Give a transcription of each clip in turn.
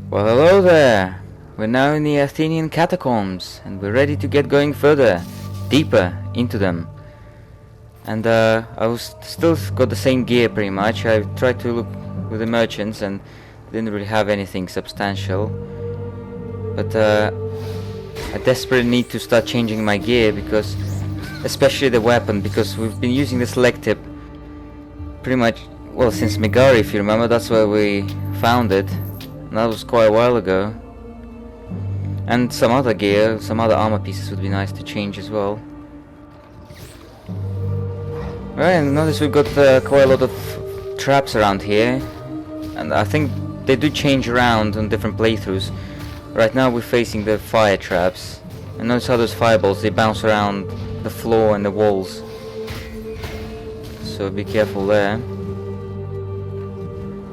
Well, hello there! We're now in the Athenian Catacombs, and we're ready to get going further, deeper into them. And I was still got the same gear pretty much. I tried to look with the merchants and didn't really have anything substantial. But I desperately need to start changing my gear, because especially the weapon, because we've been using the select tip pretty much, well, since Megara, if you remember. That's where we found it. And that was quite a while ago. And some other gear, some other armor pieces would be nice to change as well. Right, and notice we've got quite a lot of traps around here. And I think they do change around on different playthroughs. Right now we're facing the fire traps. And notice how those fireballs, they bounce around the floor and the walls. So be careful there.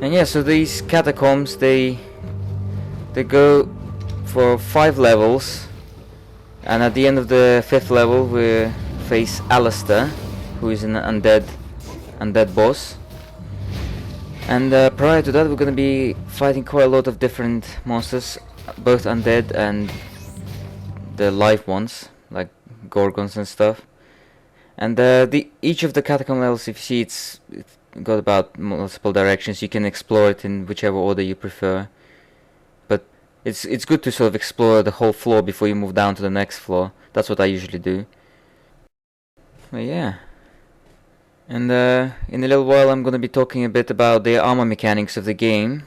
And yeah, so these catacombs, they go for 5 levels, and at the end of the 5th level we face Alastor, who is an undead boss. And prior to that we're gonna be fighting quite a lot of different monsters, both undead and the live ones, like gorgons and stuff. And each of the catacomb levels, if you see, it's got about multiple directions. You can explore it in whichever order you prefer, but it's good to sort of explore the whole floor before you move down to the next floor. That's what I usually do. But yeah, and in a little while I'm gonna be talking a bit about the armor mechanics of the game,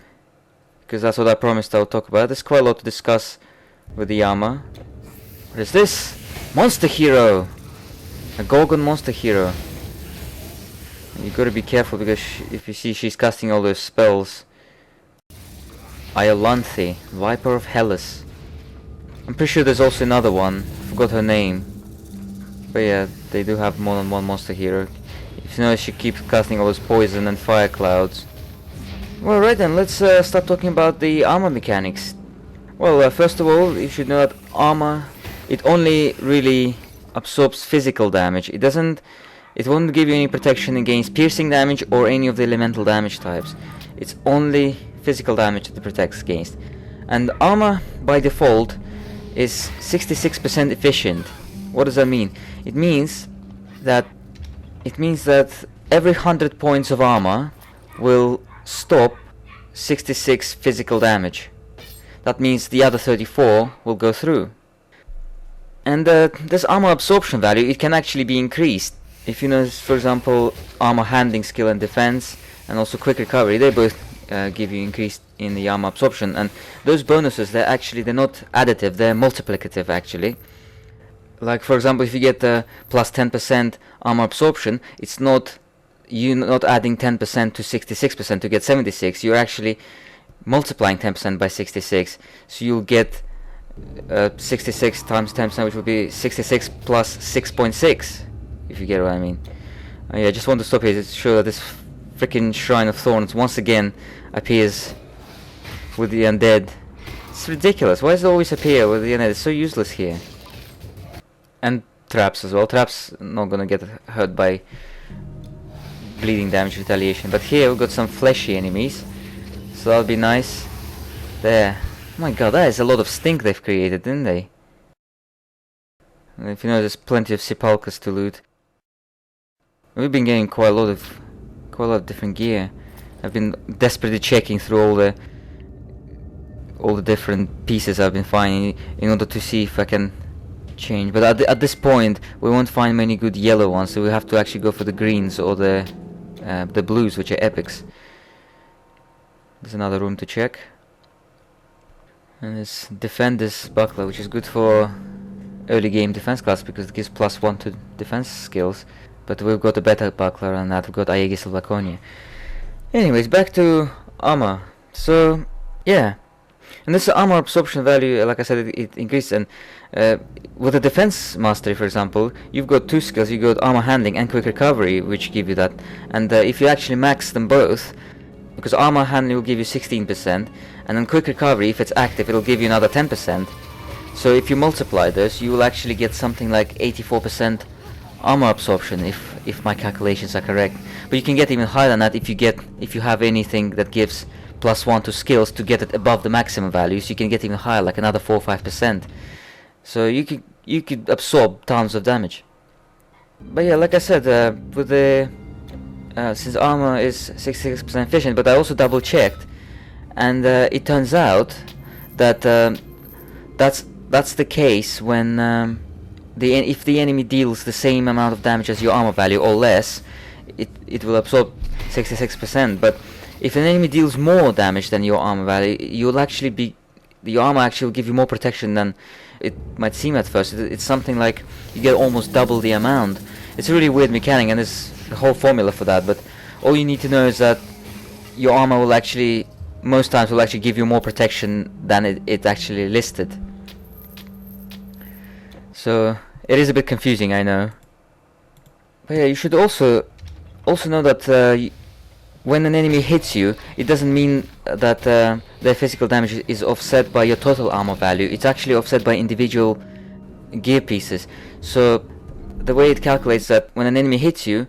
because that's what I promised I would talk about. There's quite a lot to discuss with the armor. What is this? Monster hero! A Gorgon monster hero. You gotta be careful, because if you see, she's casting all those spells. Iolanthe, Viper of Hellas. I'm pretty sure there's also another one. Forgot her name. But yeah, they do have more than one monster hero. If you notice, she keeps casting all those poison and fire clouds. Well, right then, let's start talking about the armor mechanics. Well, first of all, you should know that armor, it only really absorbs physical damage. It won't give you any protection against piercing damage or any of the elemental damage types. It's only physical damage that it protects against. And armor by default is 66% efficient. What does that mean? It means that every 100 points of armor will stop 66 physical damage. That means the other 34 will go through. And this armor absorption value, it can actually be increased. If you notice, for example, armor handling skill and defense, and also quick recovery, they both give you increase in the armor absorption. And those bonuses, they're not additive, they're multiplicative actually. Like for example, if you get plus 10% armor absorption, it's not adding 10% to 66% to get 76. You're actually multiplying 10% by 66, so you'll get 66 times 10%, which will be 66 plus 6.6, if you get what I mean. Yeah, I just want to stop here to show that this freaking Shrine of Thorns once again appears with the undead. It's ridiculous. Why does it always appear with the undead? It's so useless here. And traps as well. Traps not gonna get hurt by bleeding damage retaliation. But here we've got some fleshy enemies, so that'll be nice. There. Oh my god, that is a lot of stink they've created, didn't they? And if you know, there's plenty of sepulchres to loot. We've been getting quite a lot of different gear. I've been desperately checking through all the different pieces I've been finding in order to see if I can change. But at this point, we won't find many good yellow ones, so we have to actually go for the greens or the blues, which are epics. There's another room to check. And there's Defender's Buckler, which is good for early game defense class because it gives +1 to defense skills. But we've got a better buckler than that. We've got Aegis of Laconia. Anyways, back to armor. So yeah, and this armor absorption value, like I said, it increases. And with the defense mastery, for example, you've got 2 skills. You got armor handling and quick recovery, which give you that. And if you actually max them both, because armor handling will give you 16%, and then quick recovery, if it's active, it'll give you another 10%. So if you multiply those, you will actually get something like 84% armor absorption, if my calculations are correct. But you can get even higher than that if you have anything that gives +1 to skills to get it above the maximum values. You can get even higher, like another 4 or 5%. So you could absorb tons of damage. But yeah, like I said, with the since armor is 66% efficient, but I also double checked, and it turns out that that's the case when if the enemy deals the same amount of damage as your armor value or less, it will absorb 66%. But if an enemy deals more damage than your armor value, your armor actually will give you more protection than it might seem at first. It's something like you get almost double the amount. It's a really weird mechanic, and there's a whole formula for that, but all you need to know is that your armor will actually, most times, will actually give you more protection than it actually listed. So it is a bit confusing, I know. But yeah, you should also know that when an enemy hits you, it doesn't mean that their physical damage is offset by your total armor value. It's actually offset by individual gear pieces. So the way it calculates that when an enemy hits you,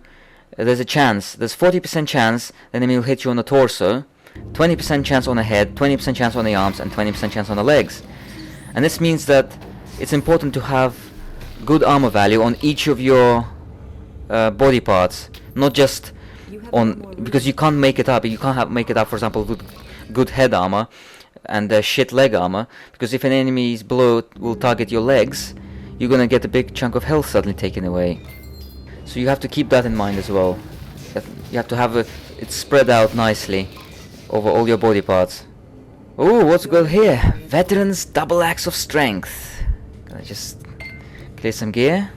there's 40% chance the enemy will hit you on the torso, 20% chance on the head, 20% chance on the arms, and 20% chance on the legs. And this means that it's important to have good armor value on each of your body parts, not just because you can't make it up. You can't make it up, for example, with good head armor and shit leg armor, because if an enemy's blow will target your legs, you're gonna get a big chunk of health suddenly taken away. So you have to keep that in mind as well. You have to have it spread out nicely over all your body parts. Oh, what's good here? Veterans double axe of strength. Gonna just clear some gear.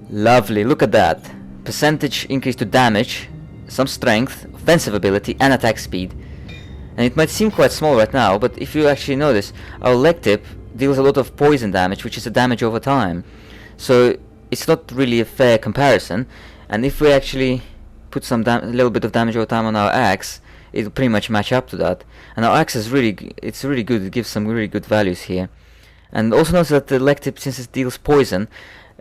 Lovely, look at that. Percentage increase to damage, some strength, offensive ability, and attack speed. And it might seem quite small right now, but if you actually notice, our leg tip deals a lot of poison damage, which is a damage over time. So it's not really a fair comparison. And if we actually put a little bit of damage over time on our axe, it'll pretty much match up to that. And our axe is really good. It gives some really good values here. And also notice that the leg tip, since it deals poison,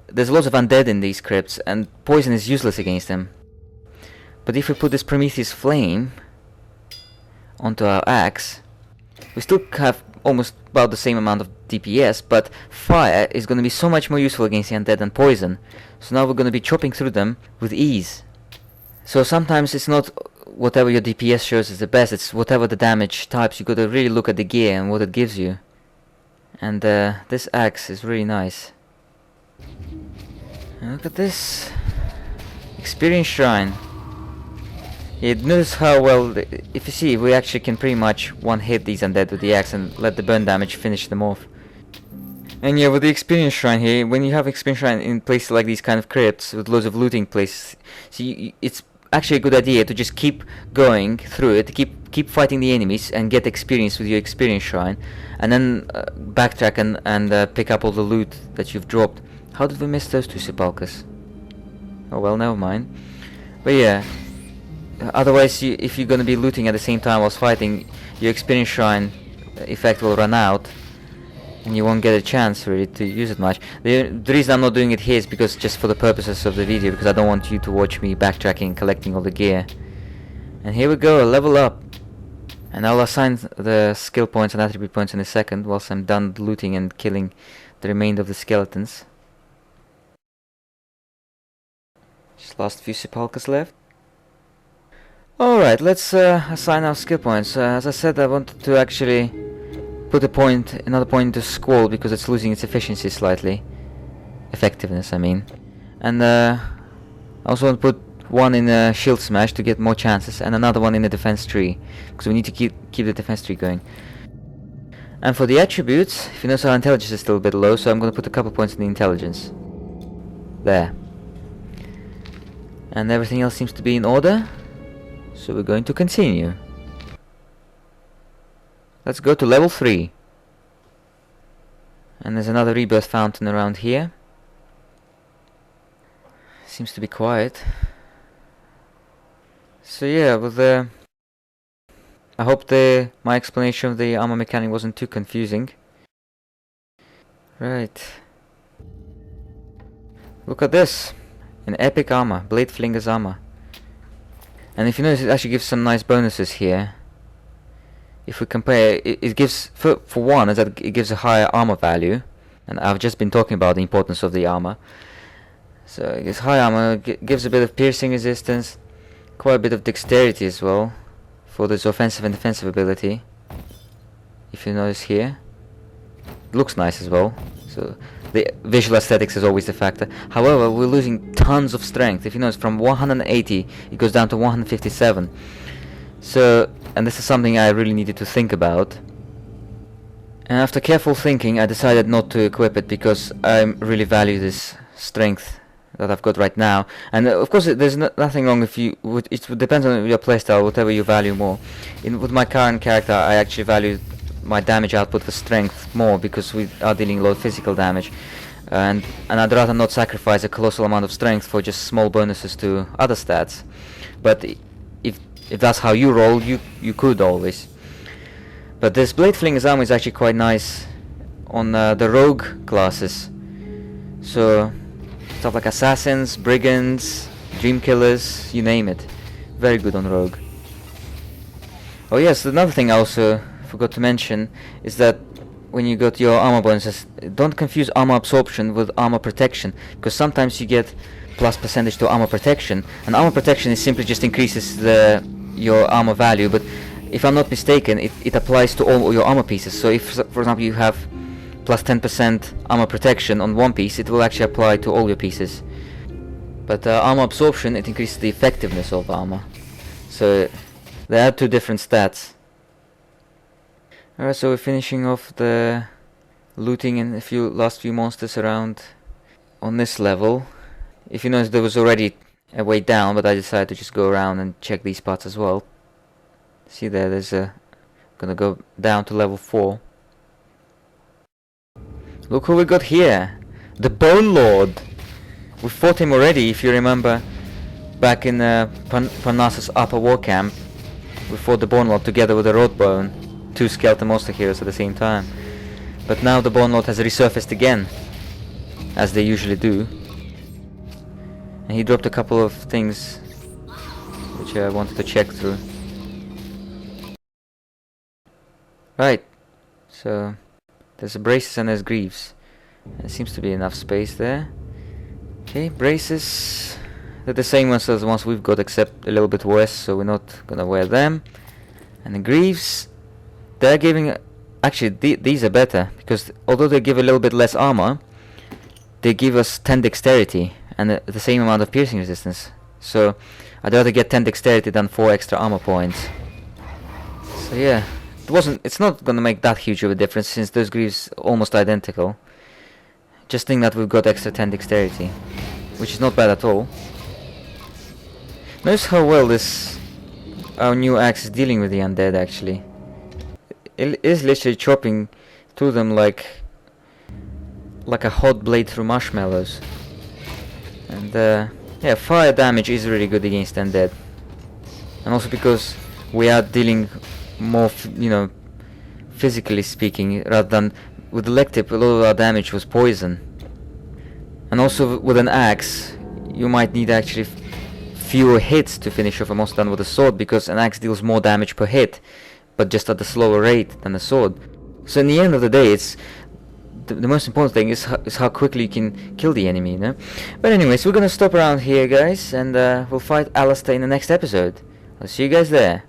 there's lots of undead in these crypts, and poison is useless against them. But if we put this Prometheus Flame onto our axe, we still have almost about the same amount of DPS, but fire is going to be so much more useful against the undead than poison. So now we're going to be chopping through them with ease. So sometimes it's not whatever your DPS shows is the best, it's whatever the damage types. You got to really look at the gear and what it gives you. And this axe is really nice. And look at this experience shrine. You notice how well, if you see, we actually can pretty much one-hit these undead with the axe and let the burn damage finish them off. And yeah, with the experience shrine here, when you have experience shrine in places like these kind of crypts with loads of looting places, see, it's actually a good idea to just keep going through it, keep fighting the enemies and get experience with your experience shrine, and then backtrack and pick up all the loot that you've dropped. How did we miss those two sepulchres? Oh well, never mind. But yeah, otherwise if you're gonna be looting at the same time whilst fighting, your experience shrine effect will run out and you won't get a chance really to use it much. The reason I'm not doing it here is because just for the purposes of the video, because I don't want you to watch me backtracking and collecting all the gear. And here we go, level up. And I'll assign the skill points and attribute points in a second whilst I'm done looting and killing the remainder of the skeletons. Just last few sepulchres left. Alright, let's assign our skill points. As I said, I wanted to actually put another point into Squall because it's losing its efficiency slightly. Effectiveness, I mean. And I also want to put one in Shield Smash to get more chances, and another one in the Defense Tree, because we need to keep the Defense Tree going. And for the attributes, if you notice, our Intelligence is still a bit low, so I'm going to put a couple points in the Intelligence. There. And everything else seems to be in order, so we're going to continue. Let's go to level 3. And there's another rebirth fountain around here. Seems to be quiet. So yeah, I hope my explanation of the armor mechanic wasn't too confusing. Right. Look at this. An epic armor, Blade Flinger's armor. And if you notice, it actually gives some nice bonuses here. If we compare, it gives, for one, is that it gives a higher armor value. And I've just been talking about the importance of the armor. So it gives high armor, gives a bit of piercing resistance, quite a bit of dexterity as well, for this offensive and defensive ability. If you notice here, it looks nice as well. So the visual aesthetics is always the factor. However, we're losing tons of strength. If you notice, from 180 it goes down to 157. So, and this is something I really needed to think about. And after careful thinking, I decided not to equip it because I really value this strength that I've got right now. And of course, there's nothing wrong if you. It depends on your playstyle, whatever you value more. With my current character, I actually value my damage output for strength more because we are dealing a lot of physical damage, and I'd rather not sacrifice a colossal amount of strength for just small bonuses to other stats. But if that's how you roll, you could always. But this Blade Flinger's armor is actually quite nice on the rogue classes. So stuff like assassins, brigands, dream killers, you name it. Very good on rogue. Oh yes, another thing I also forgot to mention is that when you got your armor bonuses, don't confuse armor absorption with armor protection, because sometimes you get plus percentage to armor protection, and armor protection is simply just increases your armor value. But if I'm not mistaken, it applies to all your armor pieces. So if, for example, you have plus 10% armor protection on one piece, it will actually apply to all your pieces. But armor absorption, it increases the effectiveness of armor. So they are two different stats. Alright, so we're finishing off the looting and last few monsters around on this level. If you notice, there was already a way down, but I decided to just go around and check these parts as well. See there's gonna go down to level 4. Look who we got here! The Bone Lord! We fought him already, if you remember, back in Parnassus Upper War Camp. We fought the Bone Lord together with the Roadbone. Two skeleton monster heroes at the same time. But now the Bone Lord has resurfaced again, as they usually do. And he dropped a couple of things which I wanted to check through. Right, so there's braces and there's greaves. There seems to be enough space there. Okay, braces, they're the same ones as the ones we've got, except a little bit worse, so we're not gonna wear them. And the greaves, they're giving, actually these are better, because although they give a little bit less armor, they give us 10 dexterity and the same amount of piercing resistance. So I'd rather get 10 dexterity than 4 extra armor points. So yeah, it's not gonna make that huge of a difference since those greaves are almost identical. Just think that we've got extra 10 dexterity, which is not bad at all. Notice how well our new axe is dealing with the undead actually. It is literally chopping through them like a hot blade through marshmallows. And yeah, fire damage is really good against undead. And also because we are dealing more, physically speaking, rather than with elective, a lot of our damage was poison. And also with an axe, you might need actually fewer hits to finish off a monster than with a sword, because an axe deals more damage per hit, but just at a slower rate than a sword. So in the end of the day, it's the most important thing is how quickly you can kill the enemy, But anyways, we're gonna stop around here, guys, and we'll fight Alastor in the next episode. I'll see you guys there.